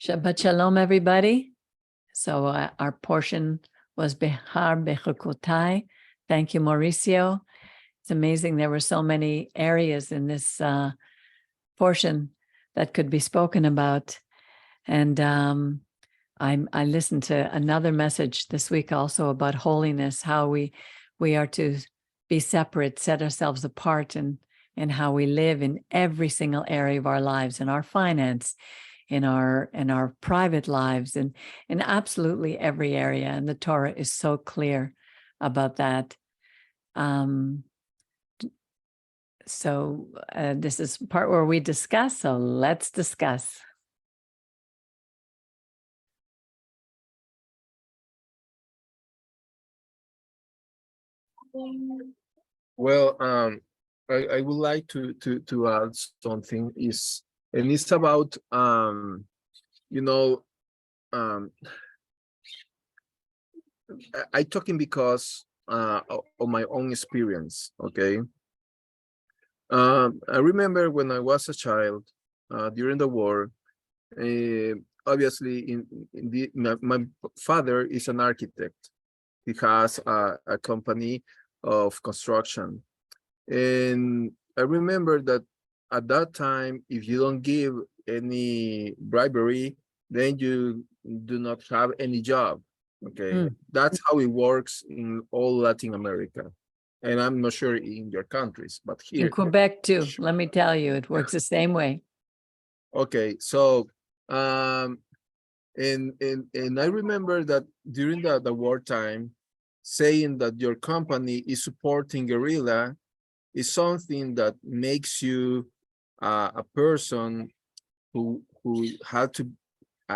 Shabbat shalom, everybody. So our portion was Behar, Bechukkotai. Thank you, Mauricio. It's amazing. There were so many areas in this portion that could be spoken about. And I listened to another message this week also about holiness, how we are to be separate, set ourselves apart, and how we live in every single area of our lives, in our finance, in our private lives, and in absolutely every area. And the Torah is so clear about that. So this is part where we discuss. So let's discuss. Well, I would like to add something and it's about I talking because of my own experience. Okay. I remember when I was a child during the war. Obviously, my father is an architect. He has a company of construction, and I remember that at that time, if you don't give any bribery, then you do not have any job. Okay, that's how it works in all Latin America, and I'm not sure in your countries, but here in Quebec too. Let me tell you, it works the same way. Okay, so and I remember that during the wartime, saying that your company is supporting guerrilla is something that makes you a person who had to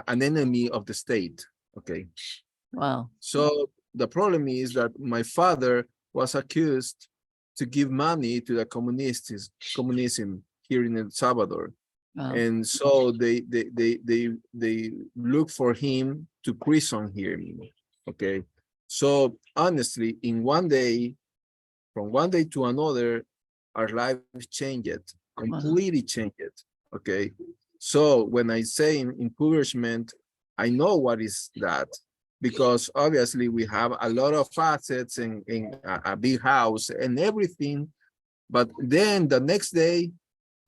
an enemy of the state. Okay. Wow. So the problem is that my father was accused to give money to the communism here in El Salvador. Wow. And so they look for him to prison here. Okay. So honestly, in one day, from one day to another, our life changed, completely changed. Okay. So when I say impoverishment, I know what is that, because obviously we have a lot of assets and a big house and everything. But then the next day,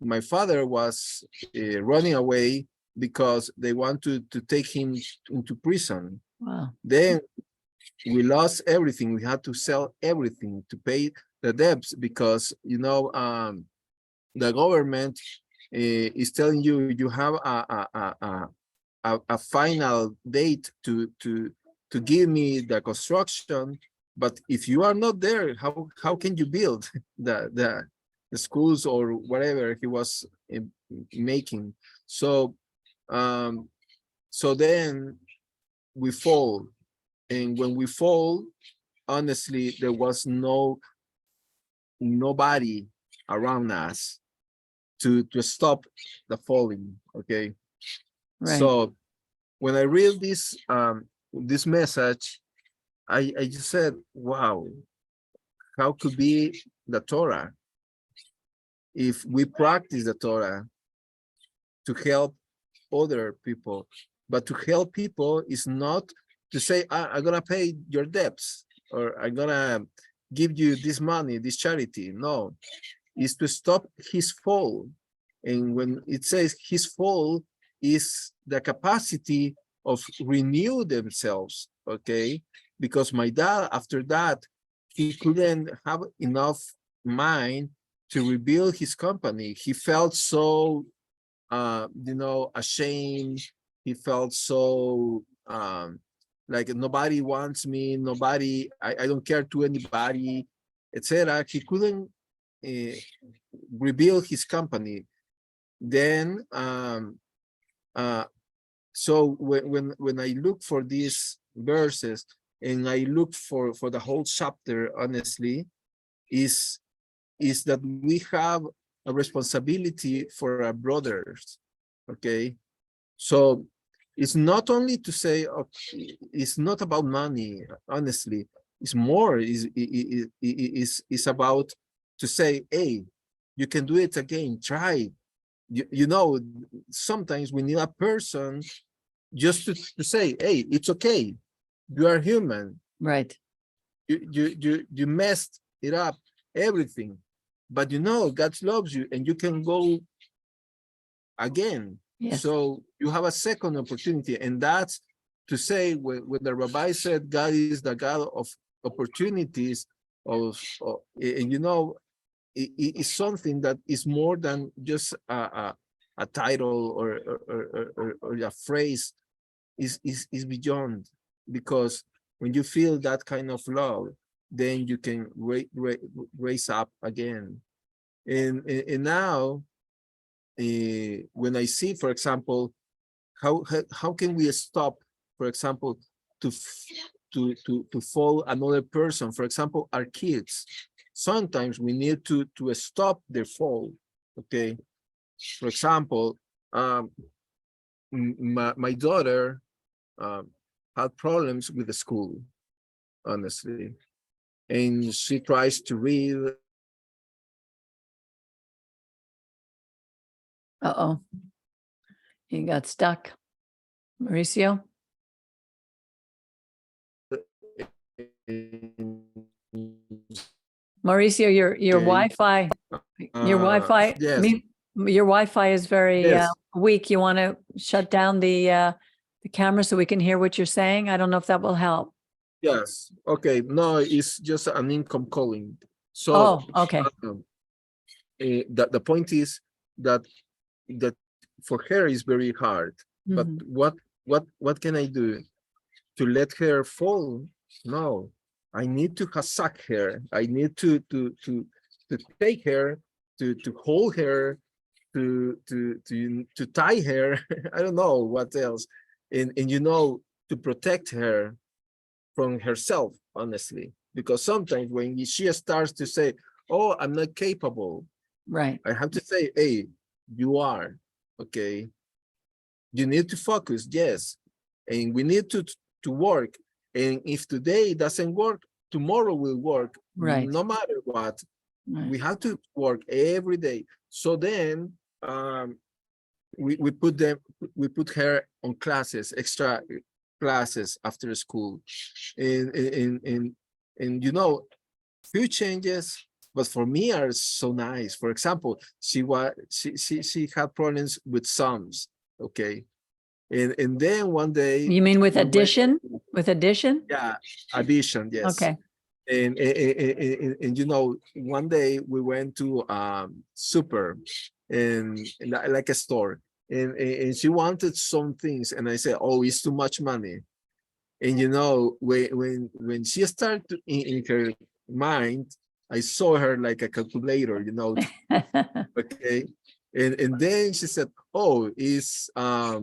my father was running away because they want to take him into prison. Wow. Then we lost everything. We had to sell everything to pay the debts because, the government is telling you you have a final date to give me the construction. But if you are not there, how can you build the schools or whatever he was making? So then we fall, and when we fall, honestly, there was nobody around us to stop the falling. Okay. Right. So when I read this this message, I just said, wow, how could be the Torah if we practice the Torah to help other people? But to help people is not to say, I'm gonna pay your debts, or I'm gonna give you this money, this charity. No, it's to stop his fall. And when it says his fall, is the capacity of renew themselves. Okay, because my dad, after that, he couldn't have enough mind to rebuild his company. He felt so ashamed. He felt so like nobody wants me, nobody, I don't care to anybody, etc. He couldn't rebuild his company. Then so when I look for these verses, and I look for the whole chapter, honestly, is that we have a responsibility for our brothers. Okay, so it's not only to say, okay, it's not about money. Honestly, it's more. Is about to say, hey, you can do it again. Try. Sometimes we need a person just to say, hey, it's okay. You are human. Right. You messed it up, everything. But God loves you and you can go again. Yes. So you have a second opportunity. And that's to say when the Rabbi said God is the God of opportunities, and it's something that is more than just a title or a phrase, is beyond, because when you feel that kind of love, then you can raise up again. And now, when I see, for example, how can we stop, for example, to fall another person, for example, our kids. Sometimes we need to stop their fall. Okay, for example, my daughter had problems with the school, honestly, and she tries to read. Uh-oh. You got stuck. Mauricio? Mauricio, your Okay. Wi-Fi, your Wi-Fi, Yes. your Wi-Fi is very Yes. weak. You want to shut down the camera so we can hear what you're saying? I don't know if that will help. Yes. Okay. No, it's just an income calling. So, okay. The point is that for her is very hard. But what can I do to let her fall? No, I need to suck her. I need to take her, to hold her, to tie her. I don't know what else, and to protect her from herself, honestly, because sometimes when she starts to say, "Oh, I'm not capable," right, I have to say, "Hey, you are, okay. You need to focus, yes, and we need to work. And if today doesn't work, tomorrow will work. right, No matter what, right. we have to work every day." So then, we put her on classes, extra classes after school, and few changes, but for me are so nice. For example, she had problems with sums, okay, and then one day You mean with we went- addition? With addition? yeah, addition, yes. Okay. And one day we went to super, and like a store, and she wanted some things, and I said, "Oh, it's too much money." And when she started in her mind, I saw her like a calculator, okay. And then she said, "Oh, it's are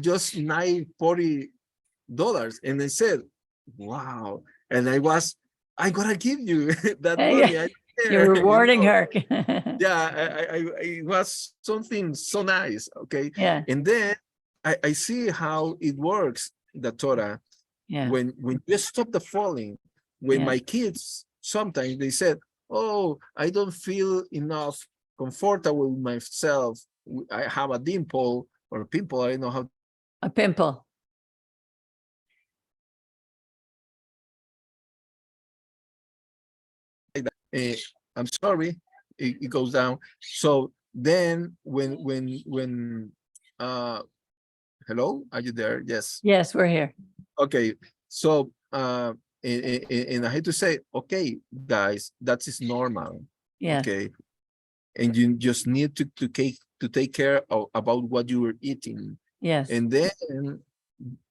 just $940." And I said, "Wow." And I gotta give you that money. You're rewarding her. Yeah, it was something so nice. Okay. Yeah. And then I see how it works, the Torah. Yeah. When you stop the falling, when my kids, sometimes they said, "Oh, I don't feel enough comfortable with myself. I have a dimple or a pimple. I don't know how." A pimple. I'm sorry, it goes down. So then when hello, are you there? Yes. Yes, we're here. Okay. So and I had to say, okay, guys, that is normal. Yes. Okay. And you just need to take care about what you were eating. Yes. And then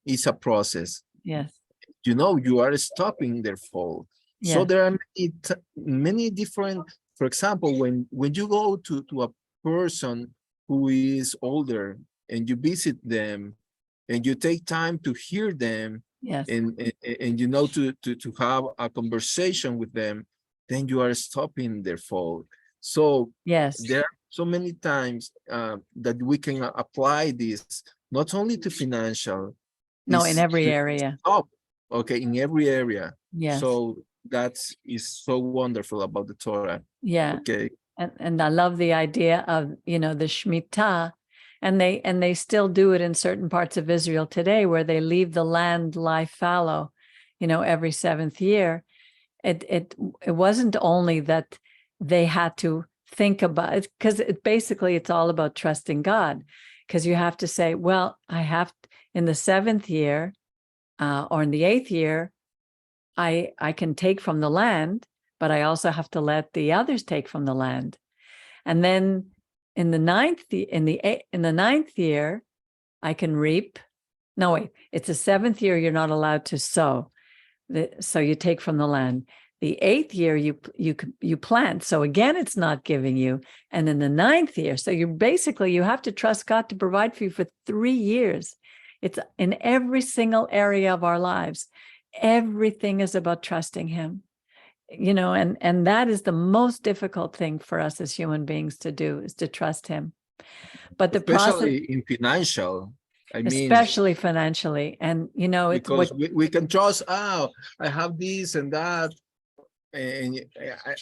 it's a process. Yes. You are stopping their fall. So Yes. there are many different, for example, when you go to a person who is older and you visit them and you take time to hear them, Yes. and to have a conversation with them, then you are stopping their fall. So Yes. there are so many times that we can apply this not only to financial, No, in every to area. stop, okay, in every area. Yes. So that is so wonderful about the Torah. Yeah. Okay. And I love the idea of, the Shemitah And they still do it in certain parts of Israel today, where they leave the land lie fallow, every 7th year. It wasn't only that they had to think about it, because it's all about trusting God, because you have to say, well, I have in the 7th year or in the 8th year, I can take from the land, but I also have to let the others take from the land. And then in the 9th year, I can reap. No, wait, it's the 7th year you're not allowed to sow. So you take from the land. The 8th year you plant. So again, it's not giving you. And then the 9th year, so you have to trust God to provide for you for 3 years. It's in every single area of our lives. Everything is about trusting him. And that is the most difficult thing for us as human beings to do, is to trust him. But the especially in financial, especially financially, and because we can trust. Oh, I have this and that, and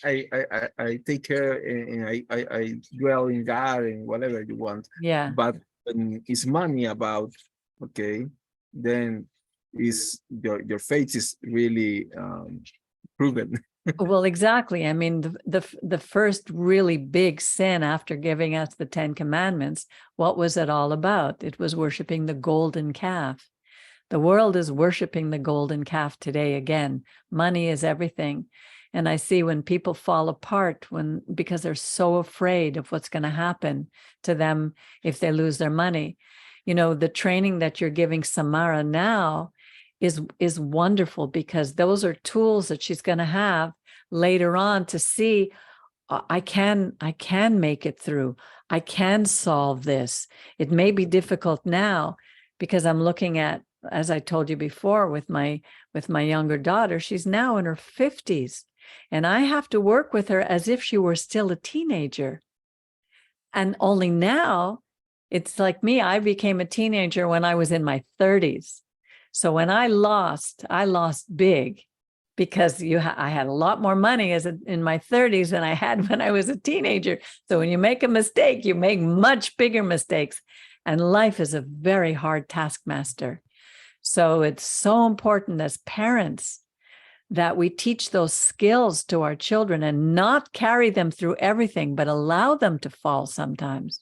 I take care, and I dwell in God and whatever you want. Yeah. But when it's money about, okay, then your faith is really proven. Well, exactly. I mean, the first really big sin after giving us the 10 commandments, what was it all about? It was worshiping the golden calf. The world is worshiping the golden calf today again. Money is everything. And I see when people fall apart because they're so afraid of what's going to happen to them if they lose their money. The training that you're giving Samara now is wonderful, because those are tools that she's going to have later on to see, I can make it through. I can solve this. It may be difficult now, because I'm looking at, as I told you before, with my younger daughter, she's now in her 50s, and I have to work with her as if she were still a teenager. And only now, it's like me, I became a teenager when I was in my 30s. So when I lost big, because I had a lot more money in my 30s than I had when I was a teenager. So when you make a mistake, you make much bigger mistakes. And life is a very hard taskmaster. So it's so important as parents that we teach those skills to our children and not carry them through everything, but allow them to fall sometimes.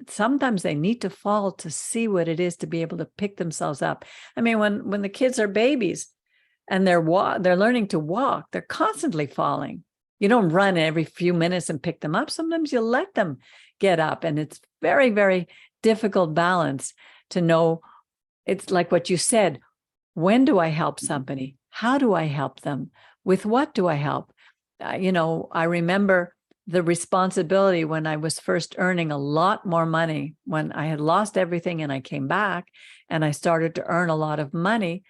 Sometimes they need to fall to see what it is to be able to pick themselves up. I mean, when the kids are babies and they're learning to walk, they're constantly falling. You don't run every few minutes and pick them up. Sometimes you let them get up, and it's very, very difficult balance to know. It's like what you said. When do I help somebody? How do I help them? With what do I help? I remember the responsibility when I was first earning a lot more money, when I had lost everything and I came back and I started to earn a lot of money.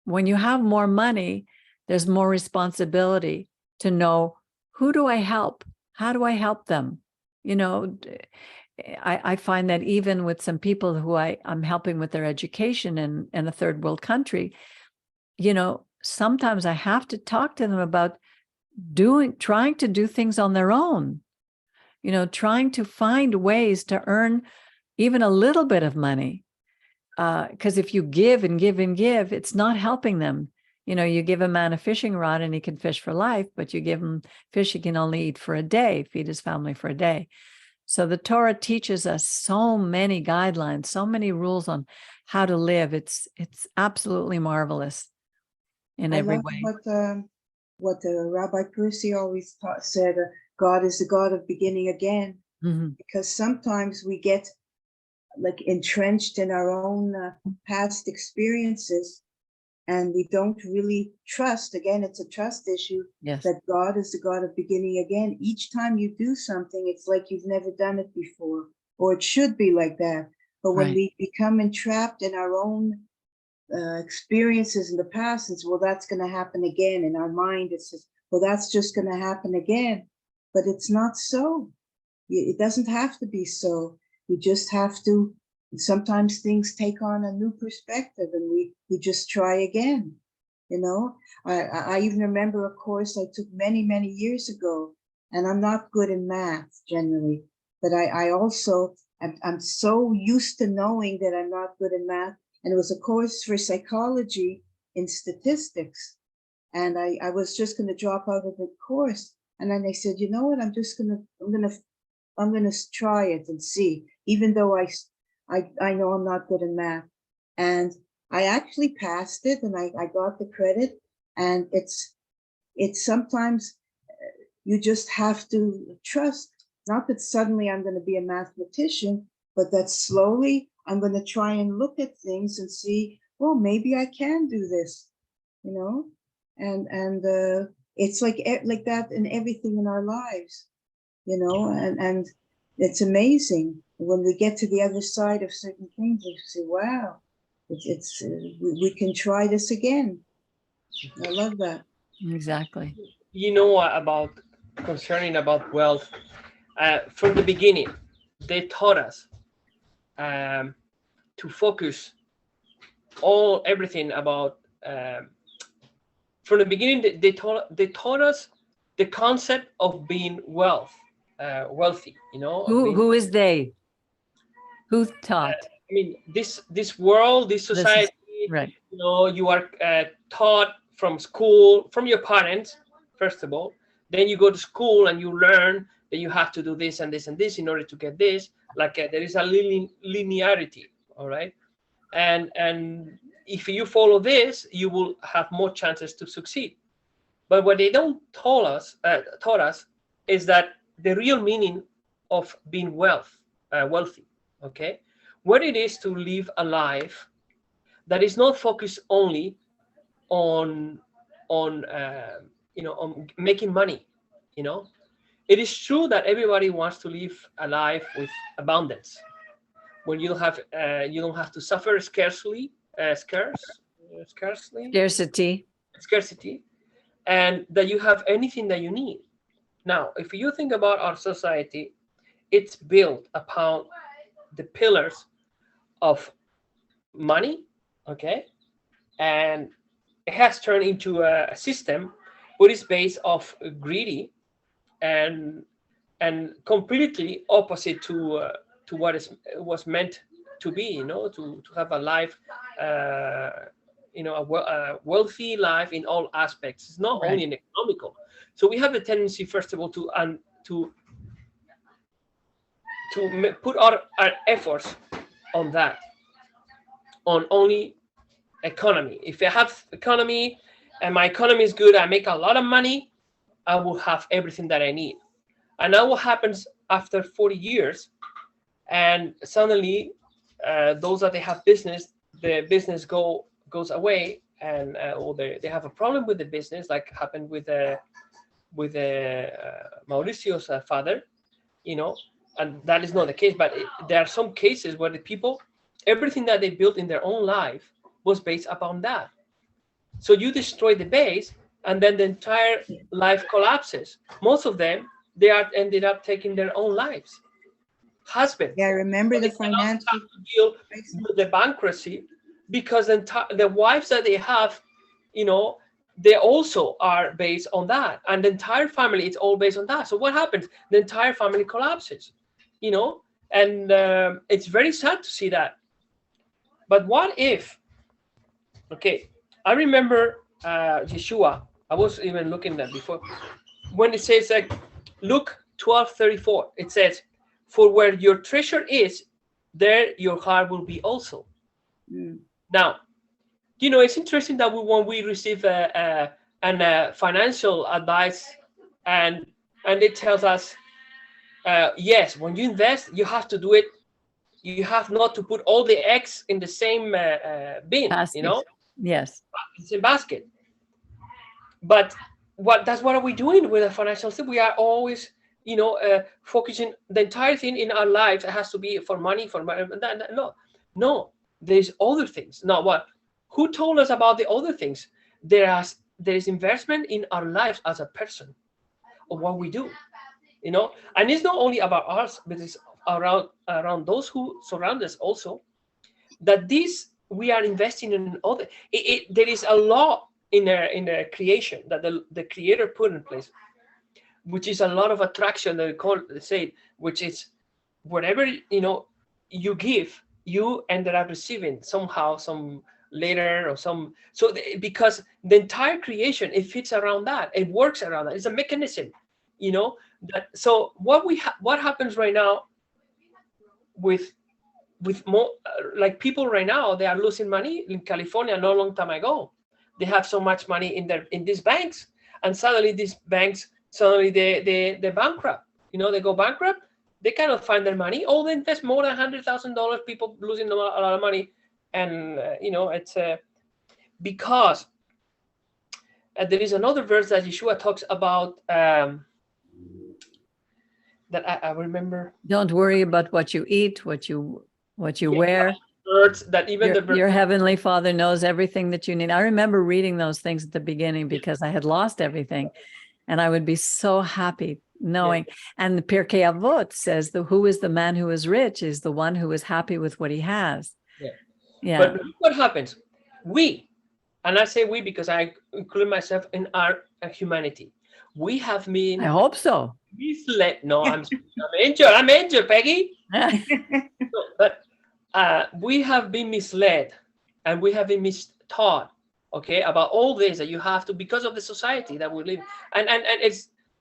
When you have more money, there's more responsibility to know, who do I help? How do I help them? I find that even with some people who I'm helping with their education in a third world country, sometimes I have to talk to them about trying to do things on their own, trying to find ways to earn even a little bit of money. Because if you give and give and give, it's not helping them. You give a man a fishing rod and he can fish for life, but you give him fish he can only eat for a day, feed his family for a day. So the Torah teaches us so many guidelines, so many rules on how to live. It's absolutely marvelous in every way. What Rabbi Percy always said, God is the God of beginning again. Mm-hmm. Because sometimes we get like entrenched in our own past experiences, and we don't really trust. Again, it's a trust issue. Yes. That God is the God of beginning again. Each time you do something, it's like you've never done it before, or it should be like that. But when we become entrapped in our own experiences in the past, it's, well, that's going to happen again. In our mind, it says, well, that's just going to happen again. But it's not so. It doesn't have to be so. We just have to, sometimes things take on a new perspective, and we just try again. I even remember a course I took many, many years ago, and I'm not good in math generally, but I also I'm so used to knowing that I'm not good in math. And it was a course for psychology in statistics. And I was just going to drop out of the course. And then they said, you know what, I'm going to try it and see, even though I know I'm not good in math. And I actually passed it, and I got the credit. And it's sometimes you just have to trust, not that suddenly I'm going to be a mathematician, but that slowly I'm going to try and look at things and see, well, maybe I can do this, you know? And it's like that in everything in our lives, you know, and it's amazing when we get to the other side of certain things. We say, wow, we can try this again. I love that. Exactly. You know what about concerning about wealth? From the beginning, they taught us to focus everything about. From the beginning, they taught us the concept of being wealthy. You know, Who is they? Who taught? I mean, this world, this society. Right. You know, you are taught from school, from your parents, first of all. Then you go to school and you learn that you have to do this and this and this in order to get this. Like there is a linearity, all right? And if you follow this, you will have more chances to succeed. But what they don't taught us is that the real meaning of being wealthy, okay? What it is to live a life that is not focused only on making money. You know, it is true that everybody wants to live a life with abundance, when you don't have to suffer scarcity, and that you have anything that you need. Now, if you think about our society, it's built upon the pillars of money, okay, and it has turned into a system which is based off greedy and completely opposite to what was meant to be, you know, to have a life, a wealthy life in all aspects. It's not only in economical. So we have the tendency, first of all, to put our efforts on that, on only economy. If I have economy and my economy is good, I make a lot of money, I will have everything that I need. And now what happens after 40 years, and suddenly those that they have business, the business goes away, and or they have a problem with the business, like happened with Mauricio's father, you know, and that is not the case. But there are some cases where the people, everything that they built in their own life was based upon that. So you destroy the base, and then the entire life collapses. Most of them, ended up taking their own lives. Husband. Yeah, I remember the financial have to deal with the bankruptcy, because the wives that they have, you know, they also are based on that, and the entire family, it's all based on that. So what happens? The entire family collapses, you know, and it's very sad to see that. But what if? Okay, I remember Yeshua. I was even looking at that before, when it says, like, Luke 12:34. It says, "For where your treasure is, there your heart will be also." Now, you know, it's interesting that when we receive financial advice, and it tells us, yes, when you invest, you have to do it. You have not to put all the eggs in the same bin, basket. You know. Yes. It's a basket. But what are we doing with the financial system? We are always, you know, focusing the entire thing in our lives. It has to be for money, No, there's other things. Now, what? Who told us about the other things? There is investment in our lives as a person, of what we do, you know. And it's not only about us, but it's around those who surround us also. That we are investing in other. There is a law in the creation that the Creator put in place, which is a lot of attraction, that they say, which is whatever, you know, you give, you ended up receiving somehow, some later or some. So because the entire creation, it fits around that. It works around that. It's a mechanism, you know. That so what happens right now with more like people right now, they are losing money in California not a long time ago. They have so much money in these banks, and suddenly these banks they bankrupt. You know, they go bankrupt. They cannot find their money. Oh, they invest more than $100,000. People losing a lot of money, and you know, it's because there is another verse that Yeshua talks about that I remember. Don't worry about what you eat, what you wear. Birds that even Your heavenly Father knows everything that you need. I remember reading those things at the beginning because I had lost everything, and I would be so happy knowing. And the Pirkei Avot says, who is the man who is rich is the one who is happy with what he has. Yeah. But what happens? And I say we because I include myself in our humanity. We have been. I hope so. Misled. No, I'm injured, Peggy. No, but we have been misled, and we have been mistaught. Okay, about all this that you have to, because of the society that we live, and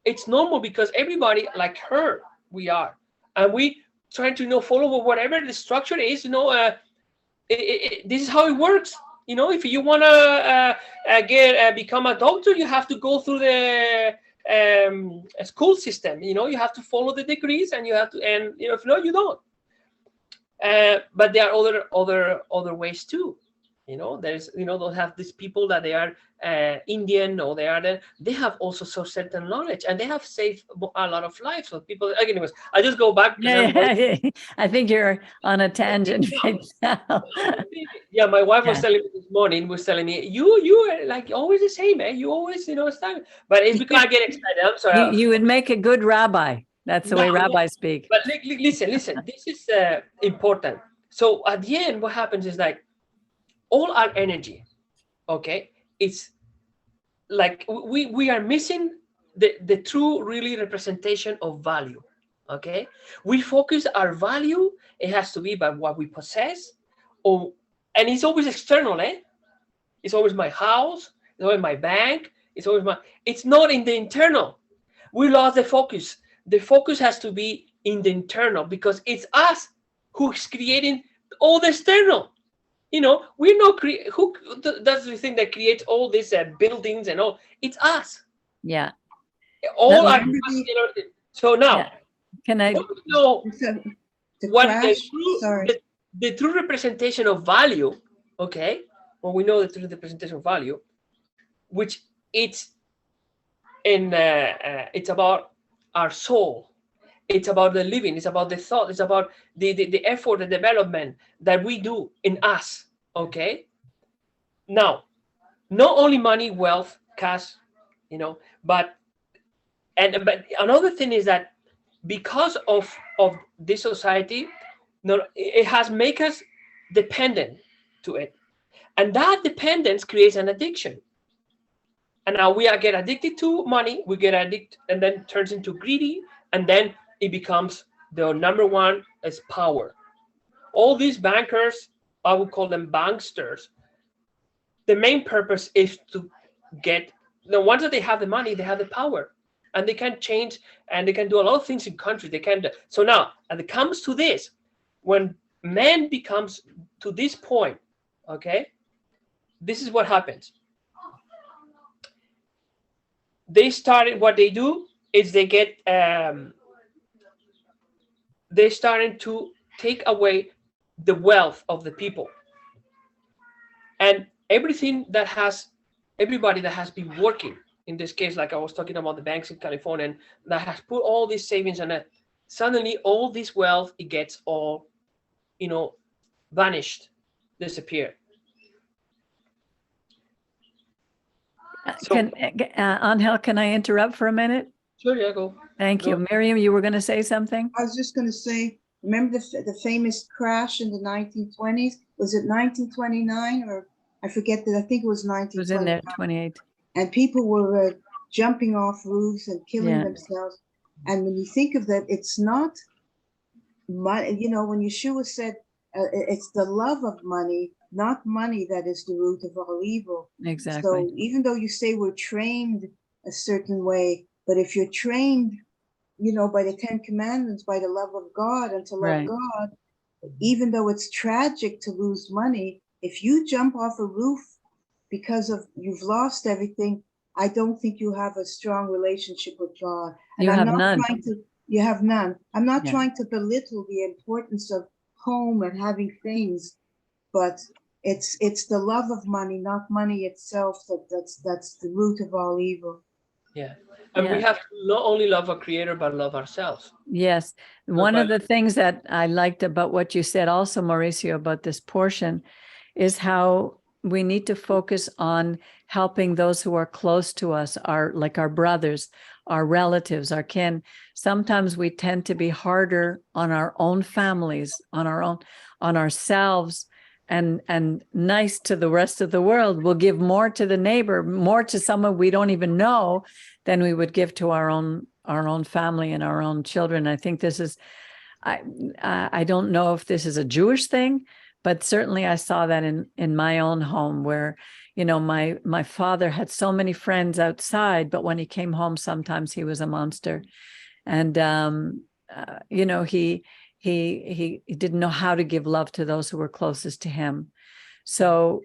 it's normal because everybody like her we are, and we trying to follow whatever the structure is. This is how it works. If you want to become a doctor, you have to go through the school system. You have to follow the degrees, and you have to, and if not, you don't. But there are other ways too. There's they'll have these people that they are Indian, or they have also certain knowledge, and they have saved a lot of lives of people. Anyways, I just go back. I think you're on a tangent right now. Yeah, my wife was telling me this morning. Was telling me you are like always the same, man. You always start. But it's because I get excited. I'm sorry. You would make a good rabbi. That's the way rabbis speak. But listen. This is important. So at the end, what happens is like all our energy. Okay, it's like we are missing the true really representation of value. Okay, we focus our value. It has to be by what we possess, and it's always external. It's always my house. It's always my bank. It's not in the internal. We lost the focus. The focus has to be in the internal, because it's us who's creating all the external. We're not who does the thing that creates all these buildings and all. It's us. Yeah. All our so now, can I know what the true representation of value? Okay, well, we know the true representation of value, which it's about our soul. It's about the living. It's about the thought. It's about the effort, the development that we do in us. Okay. Now, not only money, wealth, cash, but another thing is that because of this society, it has made us dependent to it, and that dependence creates an addiction. And now we get addicted to money. We get addicted, and then turns into greedy, and then it becomes the number one is power. All these bankers, I would call them banksters. The main purpose is to get once that they have the money, they have the power, and they can change, and they can do a lot of things in country. They can. So now, and it comes to this, when man becomes to this point, okay, this is what happens. They started. What they do is they get. They're starting to take away the wealth of the people, and everybody that has been working, in this case, like I was talking about the banks in California, and that has put all these savings on it. Suddenly, all this wealth, it gets all, vanished, disappeared. So, Angel, can I interrupt for a minute? Sure, yeah, go. Thank you. Miriam, you were going to say something? I was just going to say, remember the famous crash in the 1920s? Was it 1929 or I forget that? I think it was 1929. It was in there, 28. And people were jumping off roofs and killing themselves. And when you think of that, it's not money, when Yeshua said it's the love of money, not money, that is the root of all evil. Exactly. So even though you say we're trained a certain way, but if you're trained, by the 10 Commandments, by the love of God and to love Right. God, even though it's tragic to lose money, if you jump off a roof because of you've lost everything, I don't think you have a strong relationship with God. And You I'm have not none. you have none. I'm not Yeah. trying to belittle the importance of home and having things, but it's the love of money, not money itself, that's the root of all evil. Yeah. And we Yeah. have to not only love our creator, but love ourselves. Yes. One of but- the things that I liked about what you said also, Mauricio, about this portion is how we need to focus on helping those who are close to us, like our brothers, our relatives, our kin. Sometimes we tend to be harder on our own families, on ourselves, and nice to the rest of the world. We'll give more to the neighbor, more to someone we don't even know than we would give to our own family and our own children. I think this is, I don't know if this is a Jewish thing, but certainly I saw that in my own home where, my father had so many friends outside, but when he came home, sometimes he was a monster. And, he didn't know how to give love to those who were closest to him. So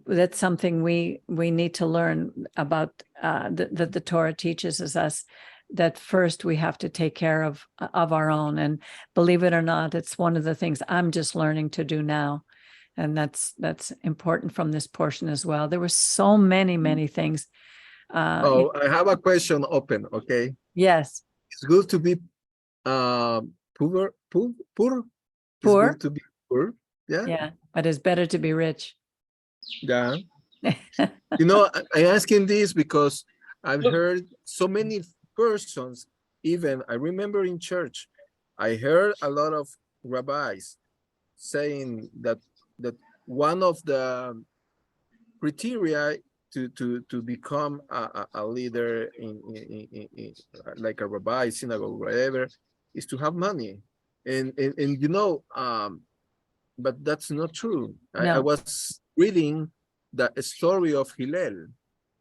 that's something we need to learn about, that the Torah teaches us that first we have to take care of our own. And believe it or not, it's one of the things I'm just learning to do now. And that's important from this portion as well. There were so many things. I have a question open. Okay. Yes. It's good to be poor. It's Poor. good to be poor. Yeah. Yeah. But it's better to be rich. Yeah. I asking this because I've heard so many persons, even I remember in church, I heard a lot of rabbis saying that one of the criteria to become a leader in like a rabbi, synagogue, whatever, is to have money. And but that's not true. I No. was reading the story of Hillel,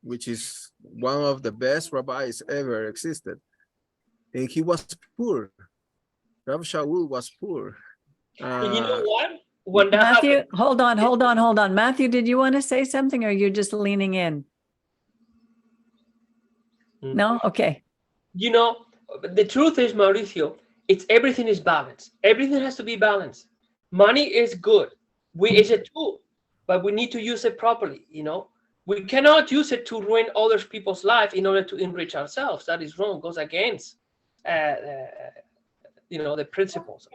which is one of the best rabbis ever existed. And he was poor. Rav Shaul was poor. And you know what? When that Matthew, happened, hold on. Matthew, did you want to say something, or you're just leaning in? No? Okay. The truth is, Mauricio, everything is balanced. Everything has to be balanced. Money is good. It's a tool, but we need to use it properly. We cannot use it to ruin other people's life in order to enrich ourselves. That is wrong. Goes against the principles.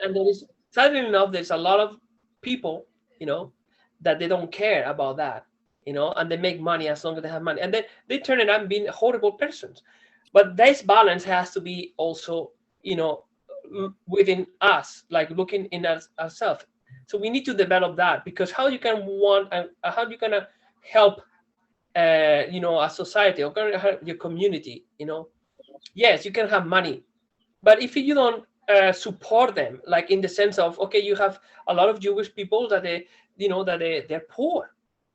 And there is, sadly enough, there's a lot of people, that they don't care about that, and they make money as long as they have money, and then they turn it out being horrible persons. But this balance has to be also, within us, like looking in ourselves. So we need to develop that, because how you can help, a society, or help your community, yes, you can have money, but if you don't support them, like in the sense of, okay, you have a lot of Jewish people that they're poor.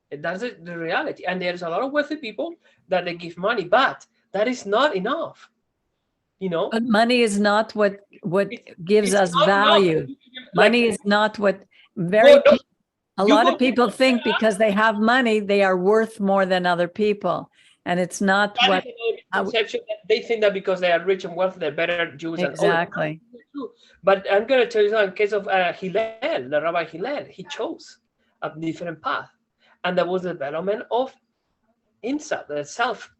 That's the reality. And there's a lot of wealthy people that they give money, but that is not enough. But money is not what gives it's us not value. enough. Money is not what a You lot go of people think because they have money, they are worth more than other people. And it's not that what is a conception that they think that because they are rich and wealthy, they're better Jews than others. exactly. But I'm going to tell you something. In case of Hillel, the Rabbi Hillel, he chose a different path, and that was the development of inside the self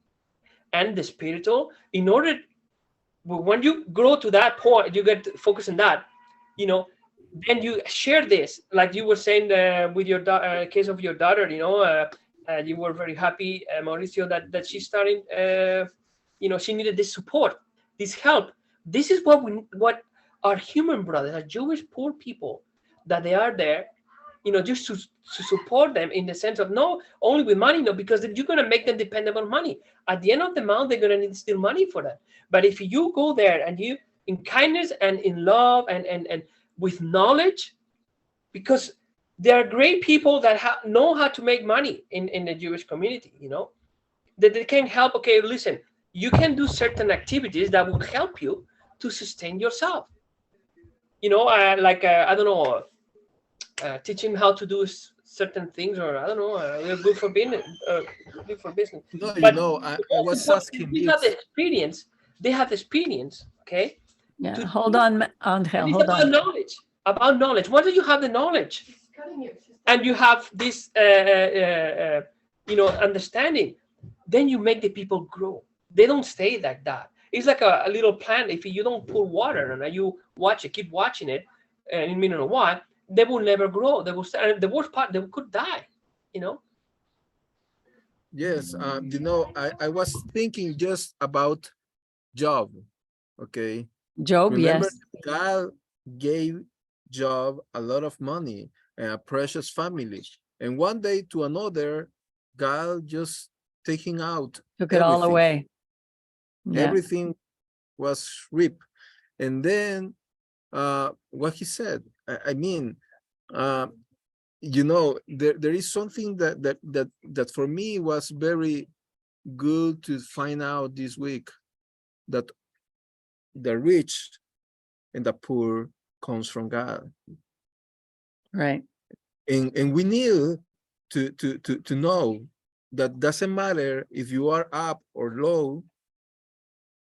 and the spiritual. In order, when you grow to that point, you get focused on that. Then you share this, like you were saying with your case of your daughter. You were very happy, Mauricio, that she's starting. She needed this support, this help. This is what our human brothers, our Jewish poor people, that they are there, just to support them in the sense of not only with money, because you're going to make them dependent on money. At the end of the month, they're going to need still money for that. But if you go there and you in kindness and in love and with knowledge, because there are great people that know how to make money in the Jewish community, you know, that they can help. Okay, listen, you can do certain activities that will help you to sustain yourself. You know, like I don't know, teaching how to do certain things, or I don't know, they're good for business, good for business. No, you But know, I was asking they have the this. experience. They have the experience. Okay. Yeah, hold on, Angel, And it's hold about on. knowledge. About knowledge. Once you have the knowledge, and you have this, you know, understanding, then you make the people grow. They don't stay like that. It's like a little plant. If you don't pour water and you watch it, keep watching it, and in a minute or what, they will never grow. They will start, and the worst part, they could die. You know. Yes, you know, I was thinking just about Job. Okay, Job, remember, yes, God gave Job a lot of money and a precious family, and one day to another, God just taking out took it all everything. away. Yeah, Everything was ripped, and then what he said. I mean, uh, you know, there is something that for me was very good to find out this week, that the rich and the poor comes from God, right, and we need to know that doesn't matter if you are up or low,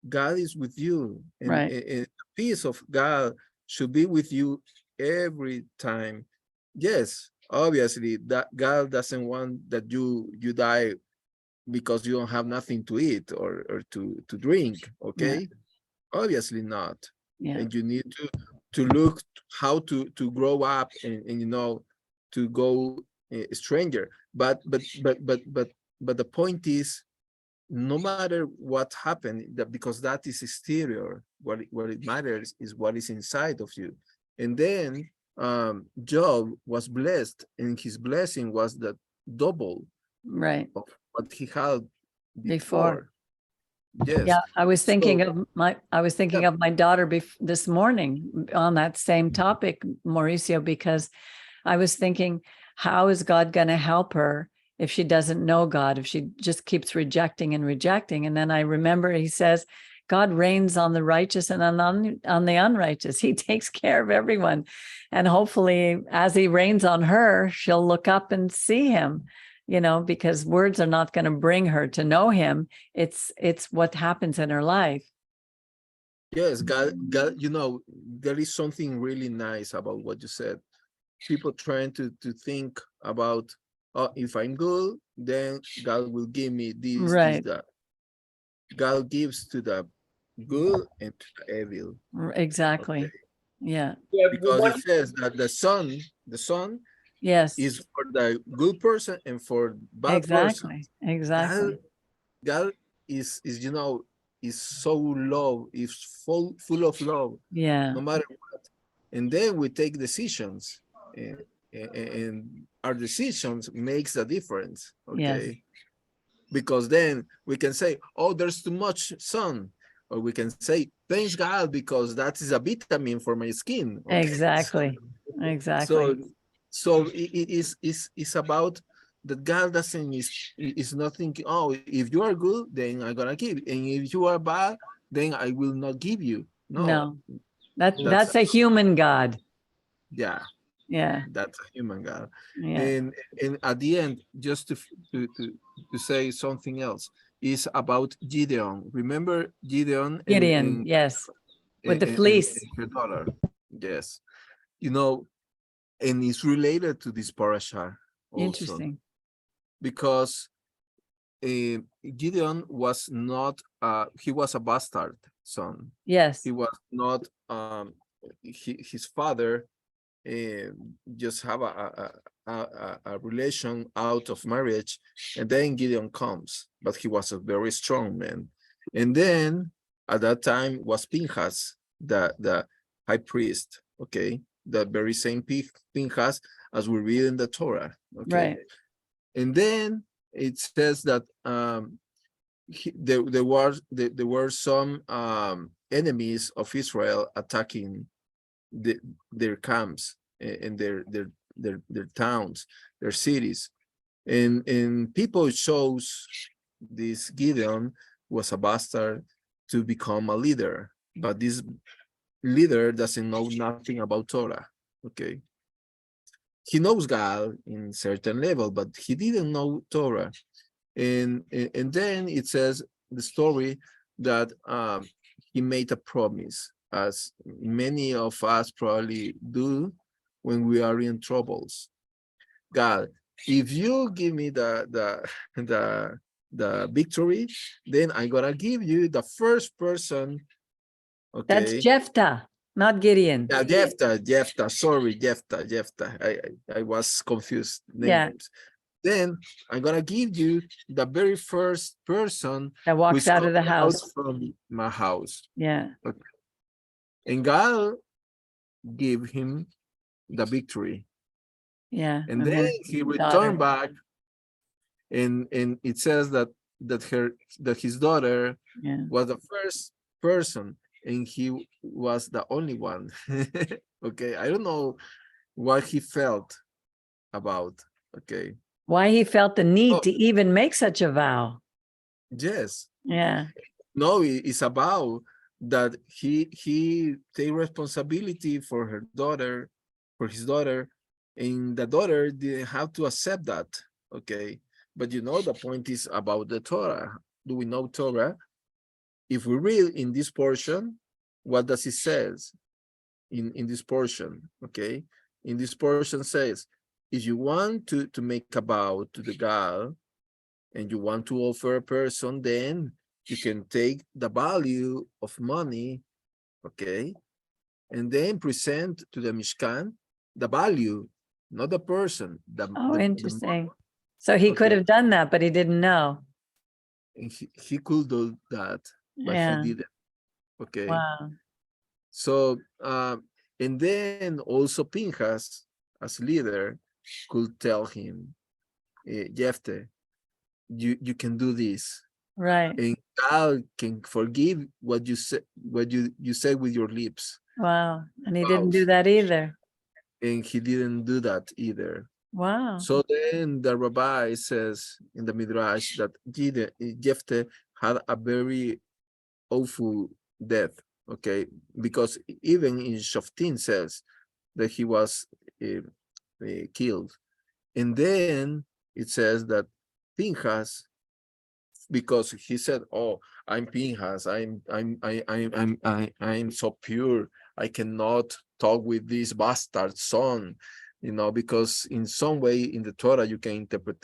God is with you, and, right. and the peace of God should be with you every time. Yes, obviously that God doesn't want that you die because you don't have nothing to eat or to drink. Okay, obviously not. Yeah, And you need to look how to grow up, and you know, to go stranger. But the point is, no matter what happened, that because that is exterior, what it matters is what is inside of you. And then Job was blessed, and his blessing was the double right. of what he had Before. before. Yes. Yeah, I was thinking So, of my daughter this morning on that same topic, Mauricio, because I was thinking, how is God going to help her if she doesn't know God, if she just keeps rejecting and rejecting? And then I remember he says, God reigns on the righteous and on the unrighteous. He takes care of everyone. And hopefully, as he reigns on her, she'll look up and see him, you know, because words are not going to bring her to know him. It's what happens in her life. yes, God, you know, there is something really nice about what you said. People trying to think about, oh, if I'm good, then God will give me this, Right. that. God gives to the good and to the evil. Exactly. Okay. Yeah. Yeah. Because it says that the sun Yes. is for the good person and for bad person. Exactly. God is you know, is so love, is full of love, Yeah. no matter what. And then we take decisions, and our decisions makes a difference. Yes. Okay. Because then we can say, oh, there's too much sun, or we can say, thanks God, because that is a vitamin for my skin. Okay? Exactly. So, Exactly. so it is about that. God doesn't is not thinking, oh, if you are good, then I'm gonna give, and if you are bad, then I will not give you. No, No, that's that's a human God. yeah, Yeah. that's a human God. Yeah. And at the end, just to say something else, is about Gideon. Remember Gideon Gideon. Yes. With the and fleece. her daughter. Yes, you know, and it's related to this parasha also, Interesting. because Gideon was not he was a bastard son. Yes. He was not his father just have a relation out of marriage, and then Gideon comes, but he was a very strong man. And then at that time was Pinchas, the high priest. Okay, the very same Pinchas as we read in the Torah. Okay, Right. and then it says that there were some enemies of Israel attacking their camps and their towns, their cities, and people chose this Gideon was a bastard to become a leader, but this leader doesn't know nothing about Torah. Okay, he knows God in certain level, but he didn't know Torah. And then it says the story that he made a promise, as many of us probably do when we are in troubles. God, if you give me the victory, then I'm gonna give you the first person. That's Okay. Jephthah, not Gideon. Yeah, Jephthah. Sorry, Jephthah. I was confused. Yeah. Names. Then I'm gonna give you the very first person That who walks is out of the coming out house. from my house. Yeah. And God gave him the victory. Yeah. And then he returned back, and it says that his daughter was the first person, and he was the only one. Okay, I don't know what he felt about. Okay. Why he felt the need Oh, to even make such a vow. yes. Yeah. No, it's about that he take responsibility for her daughter, for his daughter, and the daughter didn't have to accept that. Okay, but the point is about the Torah. Do we know Torah? If we read in this portion, what does it says in this portion? Okay, in this portion says, if you want to make a vow to the God and you want to offer a person, then you can take the value of money, okay, and then present to the Mishkan the value, not the person. Interesting. So he could have done that, but he didn't know. And he could do that, but he didn't. Okay. Wow. So, and then also Pinchas, as leader, could tell him, Jephthah, you can do this. Right. And God can forgive what you said, what you said with your lips. Wow. And he didn't do that either. And he didn't do that either. Wow. So then the Rabbi says in the Midrash that Jephthah had a very awful death. Okay, because even in Shoftim says that he was killed, and then it says that Pinchas, because he said, "Oh, I'm Pinchas. I'm so pure. I cannot talk with this bastard son," because in some way in the Torah you can interpret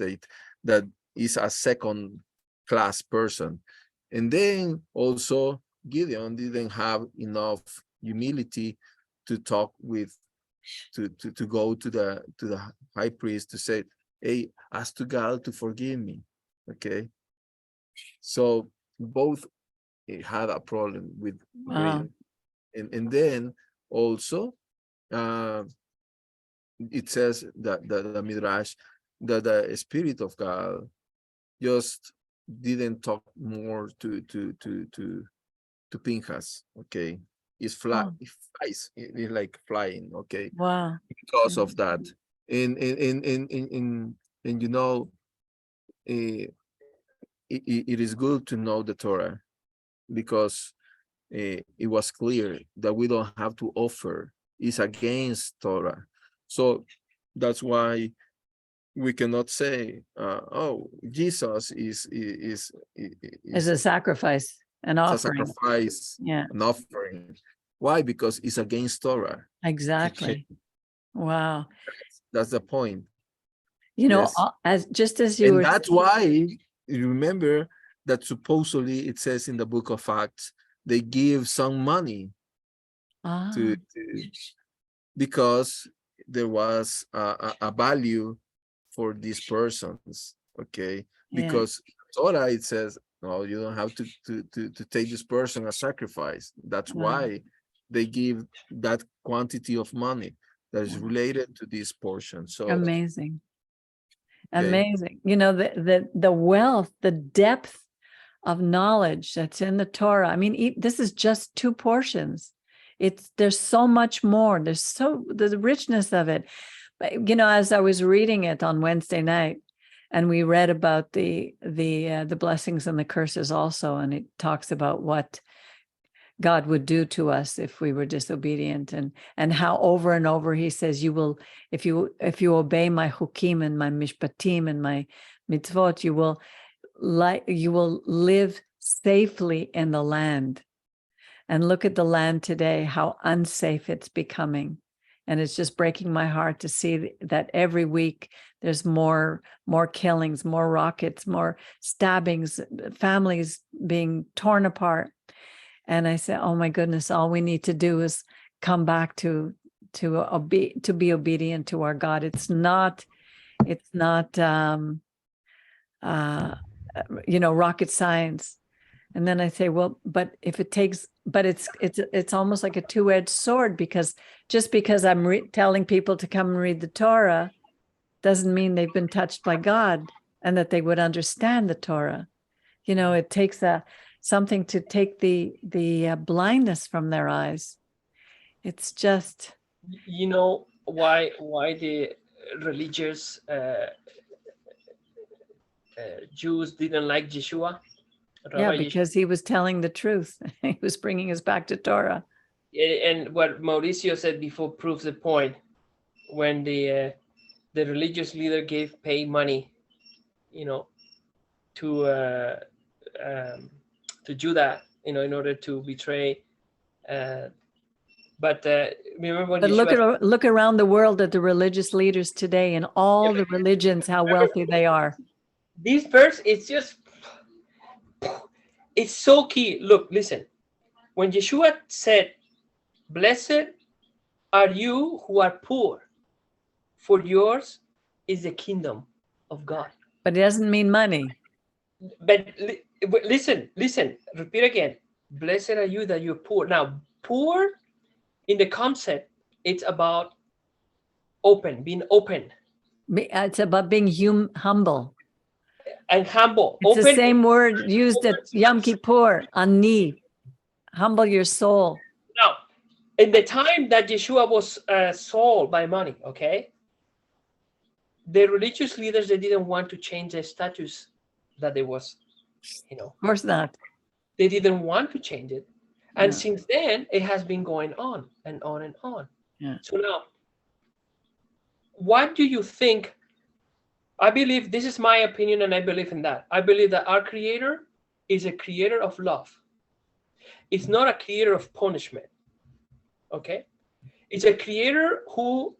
that is a second-class person, and then also Gideon didn't have enough humility to talk with, to go to the high priest to say, "Hey, ask to God to forgive me." Okay. So both had a problem with greed. And then also it says that the Midrash that the Spirit of God just didn't talk more to Pinchas. Okay, it's it flies. It's like flying. Okay. Wow. Because of that, and it is good to know the Torah, because it was clear that we don't have to offer. It's against Torah. So that's why we cannot say, "Oh, Jesus is a sacrifice, an offering." A sacrifice, an offering." Why? Because it's against Torah. Exactly. Wow. That's the point. Yes. As you were, that's why you remember that supposedly it says in the book of Acts they give some money to because there was a value for these persons. Okay, because Torah it says, no, you don't have to take this person as sacrifice. That's why they give that quantity of money that is related to this portion. So amazing. The wealth, the depth of knowledge that's in the Torah. I mean, this is just 2 portions. There's so much more. There's the richness of it. But, you know, as I was reading it on Wednesday night, and we read about the blessings and the curses also, and it talks about what God would do to us if we were disobedient, and how over and over he says, you will, if you obey my chukim and my mishpatim and my mitzvot, you will live safely in the land. And look at the land today, how unsafe it's becoming. And it's just breaking my heart to see that every week there's more killings, more rockets, more stabbings, families being torn apart. And I said, oh my goodness, all we need to do is come back to be obedient to our God. It's not rocket science. And then I say, well, but if it takes, but it's almost like a 2-edged sword, because just because I'm telling people to come and read the Torah doesn't mean they've been touched by God and that they would understand the Torah. You know, it takes something to take the blindness from their eyes. It's just, you know, why the religious Jews didn't like Yeshua? yeah, because he was telling the truth. He was bringing us back to Torah. And what Mauricio said before proves the point. When the religious leader pay money, you know, to Judah, you know, in order to betray. But remember when look around the world at the religious leaders today and all the religions, how wealthy they are. This verse, it's so key. Look, listen. When Yeshua said, "Blessed are you who are poor, for yours is the kingdom of God." But it doesn't mean money. But listen, repeat again. Blessed are you that you're poor. Now, poor in the concept, it's about being open. It's about being humble. And humble. It's open. The same word used at Yom Kippur, ani, humble your soul. Now, in the time that Yeshua was sold by money, okay, the religious leaders, they didn't want to change the status that there was, you know. Of course not. They didn't want to change it. And since then, it has been going on and on and on. Yeah. So now, what do you think? I believe, this is my opinion, and I believe in that. I believe that our Creator is a creator of love. It's not a creator of punishment. Okay? It's a creator who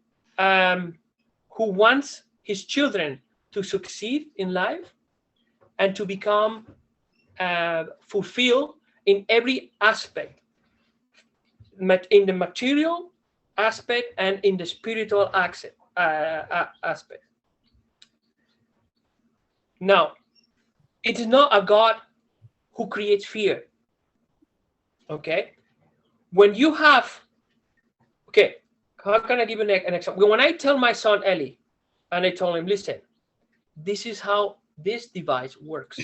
wants his children to succeed in life and to become fulfilled in every aspect, in the material aspect and in the spiritual aspect. Now, it is not a God who creates fear. Okay? When you have, okay, how can I give you an example? When I tell my son Eli, and I told him, listen, this is how this device works.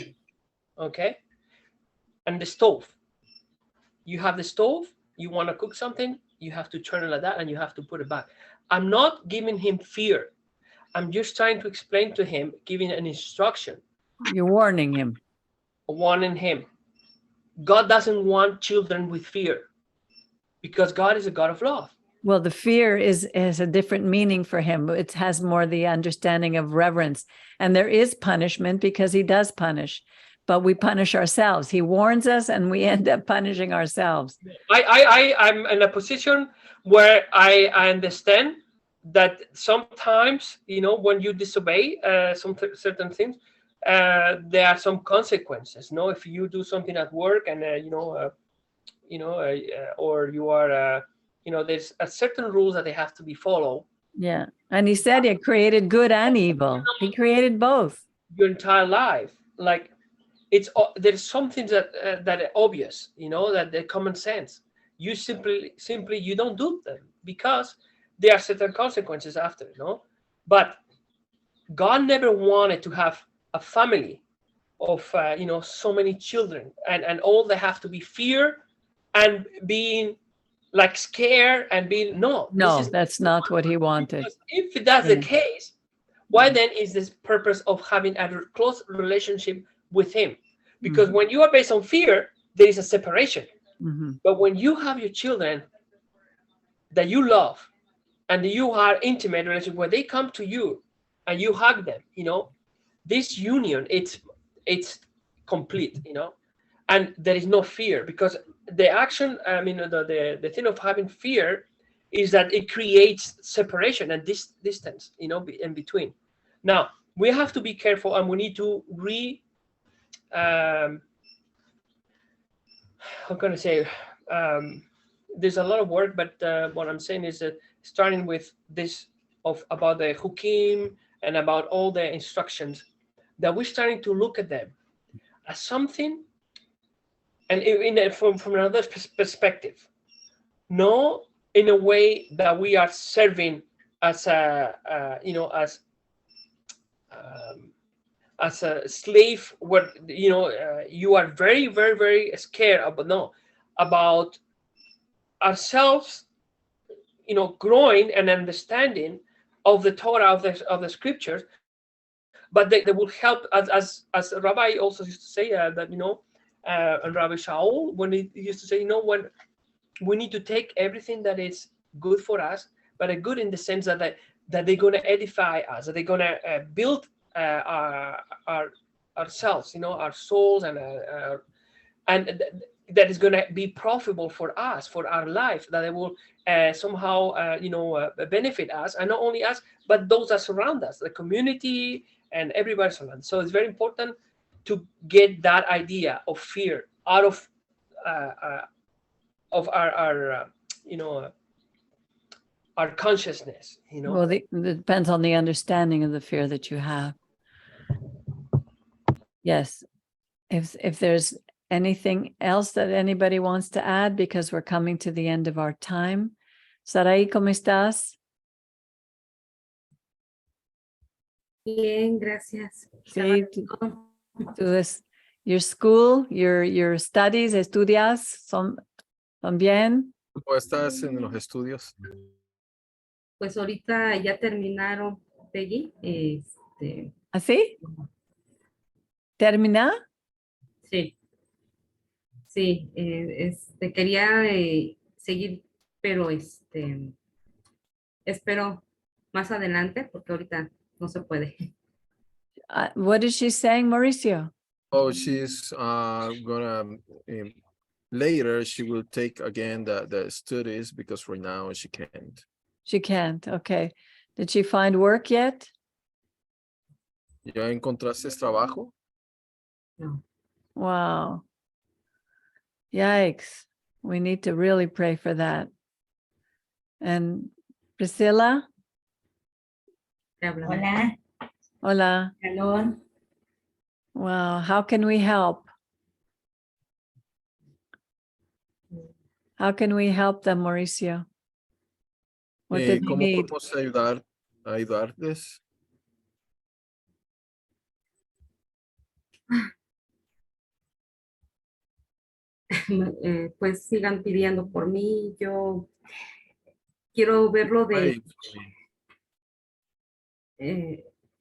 Okay? And the stove. You have the stove, you want to cook something, you have to turn it like that and you have to put it back. I'm not giving him fear. I'm just trying to explain to him, giving an instruction. You're warning him. Warning him. God doesn't want children with fear because God is a God of love. Well, the fear is a different meaning for him. It has more the understanding of reverence. And there is punishment because he does punish, but we punish ourselves. He warns us and we end up punishing ourselves. I'm in a position where I understand that sometimes, you know, when you disobey certain things, there are some consequences. No, if you do something at work and or you are, there's a certain rules that they have to be followed. Yeah, and he said he created good and evil. He created both. Your entire life, like there's some things that are obvious, that they're common sense. You simply you don't do them because there are certain consequences after, But God never wanted to have a family so many children, and all they have to be fear and being like scared and being No, that's not what he wanted. because if that's the Yeah. case, why then is this purpose of having a close relationship with him? Because when you are based on fear, there is a separation. Mhm. But when you have your children that you love and you are intimate relationship, where they come to you and you hug them, this union, it's complete, and there is no fear, because the action, the thing of having fear is that it creates separation and this distance, in between. Now we have to be careful, and we need to how can I say, there's a lot of work, but what I'm saying is that starting with this about the hukim and about all the instructions, that we're starting to look at them as something, and from another perspective, no, in a way that we are serving as as a slave, where you are very, very, very scared about ourselves, growing and understanding of the Torah, of the scriptures, but they will help, as Rabbi also used to say, that and Rabbi Shaul, when he used to say, when we need to take everything that is good for us, but a good in the sense that they're going to edify us, that they're going to build ourselves, our souls, and that is going to be profitable for us, for our life, that it will somehow benefit us, and not only us, but those that surround us, the community and everybody surround. So it's very important to get that idea of fear out of our consciousness. Well, it depends on the understanding of the fear that you have. Yes. If there's anything else that anybody wants to add, because we're coming to the end of our time. Sarai, ¿cómo estás? Bien, gracias. Sí, your school, your studies, estudias, son bien. ¿Cómo estás en los estudios? Pues ahorita ya terminaron, Peggy. ¿Así? ¿Termina? Sí. Sí, quería seguir, pero espero más adelante, porque ahorita no se puede. What is she saying, Mauricio? Oh, she's gonna later she will take again the studies, because right now she can't. She can't. Okay. Did she find work yet? ¿Ya encontraste trabajo? No. Wow. Yikes. We need to really pray for that. And Priscilla? Hola. Hola. Hello. Wow. How can we help? How can we help them, Mauricio? What do they ¿Cómo need? podemos ayudarles? Pues sigan pidiendo por mí. Yo quiero verlo de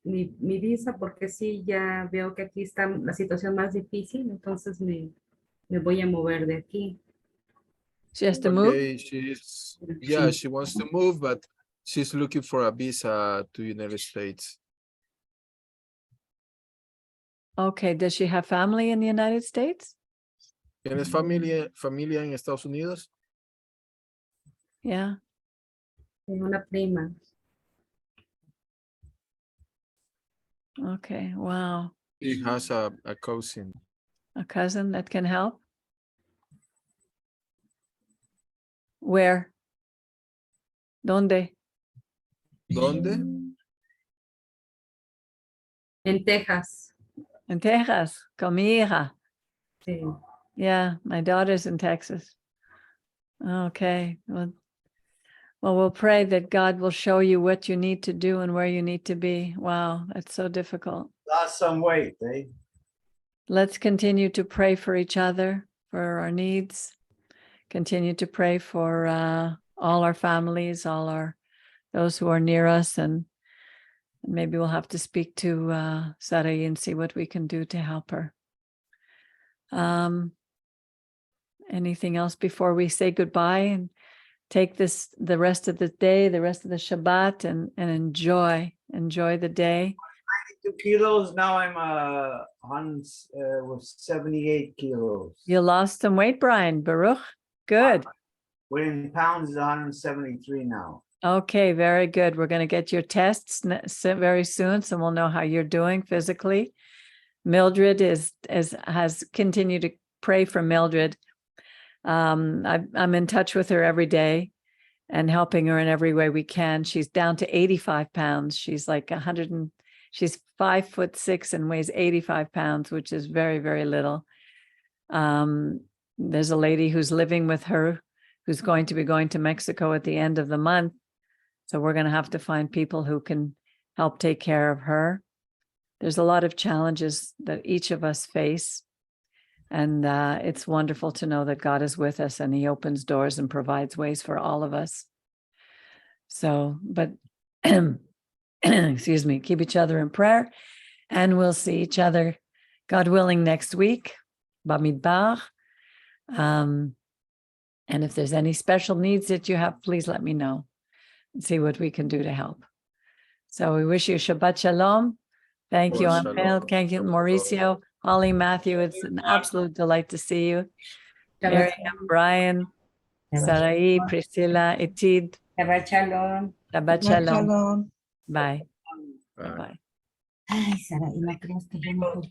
mi visa, porque sí, ya veo que aquí está la situación más difícil, entonces me voy a mover de aquí. She has to move? Okay, she wants to move, but she's looking for a visa to United States. Okay. Does she have family in the United States? ¿Tienes familia en Estados Unidos? Yeah. Tengo una prima. Okay. Wow. She has a cousin. A cousin that can help? Where? ¿Dónde? ¿Dónde? En Texas. En Texas, con mi hija. Sí. Yeah, my daughter's in Texas. Okay. Well, we'll pray that God will show you what you need to do and where you need to be. Wow, that's so difficult. Lost some weight, eh? let's continue to pray for each other, for our needs. Continue to pray for all our families, those who are near us, and maybe we'll have to speak to Sarai and see what we can do to help her. Anything else before we say goodbye and take the rest of the day, the rest of the Shabbat, and enjoy the day? 92 kilos. Now I'm with 78 kilos. You lost some weight, Brian. Baruch. Good. Weight in pounds is 173 now. Okay, very good. We're going to get your tests very soon, so we'll know how you're doing physically. Mildred has continued to pray for Mildred. I'm in touch with her every day and helping her in every way we can. She's down to 85 pounds. She's like she's 5'6" and weighs 85 pounds, which is very, very little. There's a lady who's living with her who's going to be going to Mexico at the end of the month. So we're going to have to find people who can help take care of her. There's a lot of challenges that each of us face. And it's wonderful to know that God is with us and he opens doors and provides ways for all of us. So, but excuse me, keep each other in prayer, and we'll see each other, God willing, next week, Bamidbar. And if there's any special needs that you have, please let me know and see what we can do to help. So we wish you Shabbat Shalom. Thank you, Shabbat Amel. Shalom. Thank you, Mauricio, Holly, Matthew. It's an absolute delight to see you. Miriam, Brian, Sarai, Priscilla, Etid. Shabbat Shalom. Shabbat Shalom. Bye. Bye. Bye. Ay, Sara, y no creas que yo no